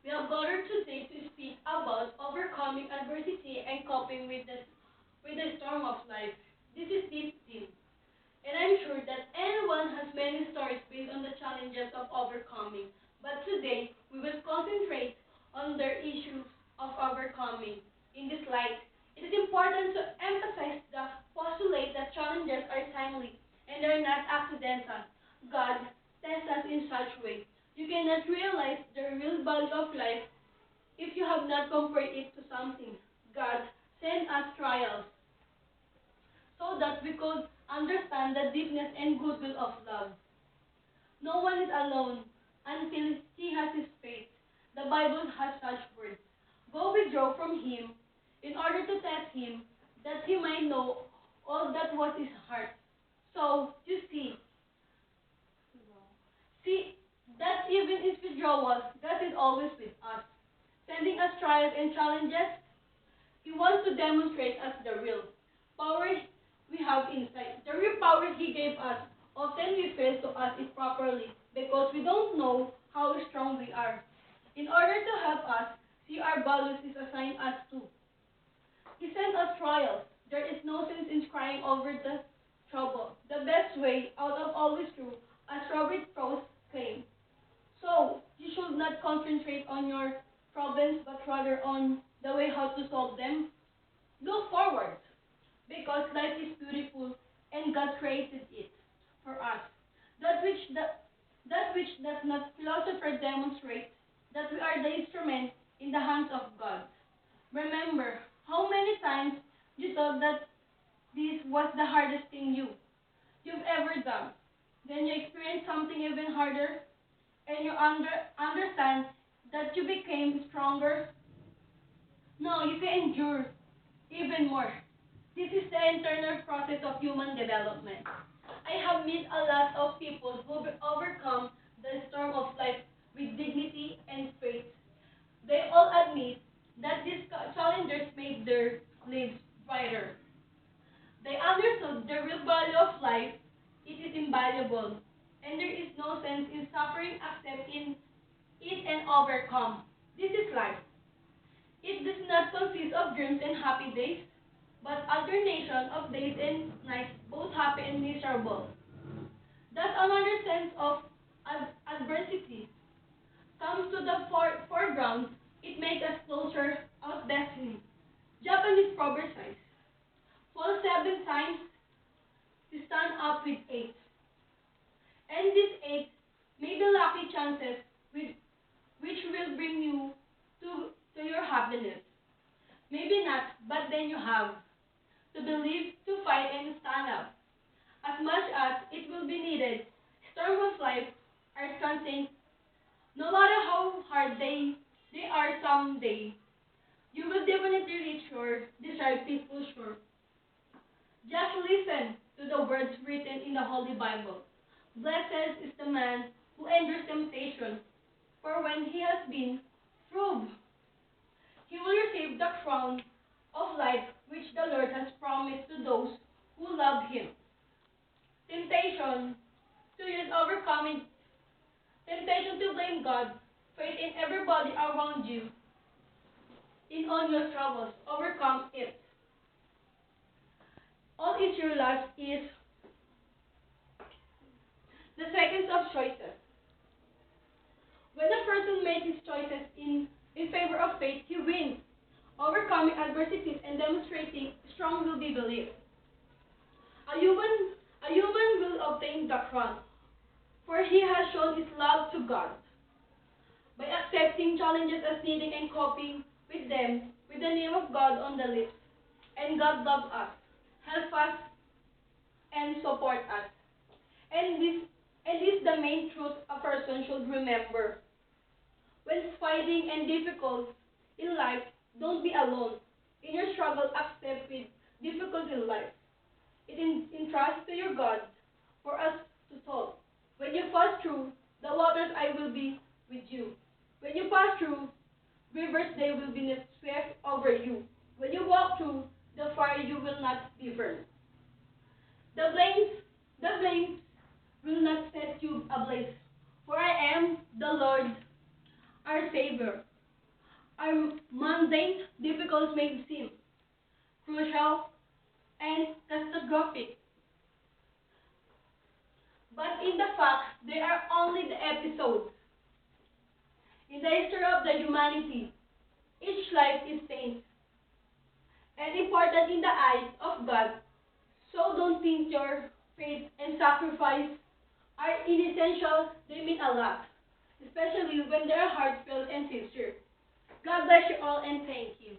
We have gathered today to speak about overcoming adversity and coping with the storm of life. This is deep theme, and I'm sure that anyone has many stories based on the challenges of overcoming. But today, we will concentrate on the issues of overcoming. In this light, it is important to emphasize the postulate that challenges are timely and are not accidental. God tests us in such way. You cannot realize the real value of life if you have not compared it to something. God sent us trials so that we could understand the deepness and goodwill of love. No one is alone until he has his faith. The Bible has such words. Go withdraw from him in order to test him, that he might know all that was his heart. So, you see that even in withdrawals, God is always with us, sending us trials and challenges. He wants to demonstrate us the real power we have inside. The real power He gave us. Often we fail to ask it properly because we don't know how strong we are. In order to help us see our values is assigned us to. He sent us trials. There is no sense in crying over the trouble. The best way out of all is through, as Robert Frost claimed. So, you should not concentrate on your problems, but rather on the way how to solve them. Look forward, because life is beautiful, and God created it for us. That which does not philosopher demonstrate that we are the instrument in the hands of God. Remember how many times you thought that this was the hardest thing you've ever done. Then you experience something even harder, and you understand that you became stronger. No, you can endure even more. This is the internal process of human development. I have met a lot of people who overcome the storm of life with dignity and faith. They all admit that these challenges made their lives brighter. They understood the real value of life. It is invaluable, and there is no sense in suffering except in it and overcome. This is life. It does not consist of dreams and happy days, but alternation of days and nights, both happy and miserable. Thus, another sense of adversity comes to the foreground. It makes us closer of destiny. Japanese proverb says, fall 7 times to stand up with 8. And these 8 may be lucky chances which will bring you to your happiness. Maybe not, but then you have to believe, to fight, and stand up. As much as it will be needed, storms of life are transient. No matter how hard they are someday, you will definitely reach your desired peaceful shore. Just listen to the words written in the Holy Bible. Blessed is the man who endures temptation, for when he has been proved, he will receive the crown of life which the Lord has promised to those who love him. Temptation to use overcoming, temptation to blame God, faith in everybody around you, in all your troubles, overcome it. All is your life is the seconds of choices. When a person makes his choices in favor of faith, he wins, overcoming adversities and demonstrating strong will be belief. A human will obtain the crown, for he has shown his love to God by accepting challenges as needing and coping with them with the name of God on the lips. And God loves us, help us, and support us. And this the main truth a person should remember. When fighting and difficult in life, don't be alone. In your struggle, accept with difficult in life. It entrust to your God for us to solve. When you pass through the waters, I will be with you. When you pass through rivers, they will be swept over you. When you walk through the fire, you will not be burned. The flames will not set you ablaze. For I am the Lord, our Savior. our mundane, difficult may seem crucial and catastrophic. But in the fact, they are only the episodes. In the history of the humanity, each life is saint and important in the eyes of God. So don't think your faith and sacrifice are inessential, they mean a lot, especially when they are heartfelt and sincere. God bless you all and thank you.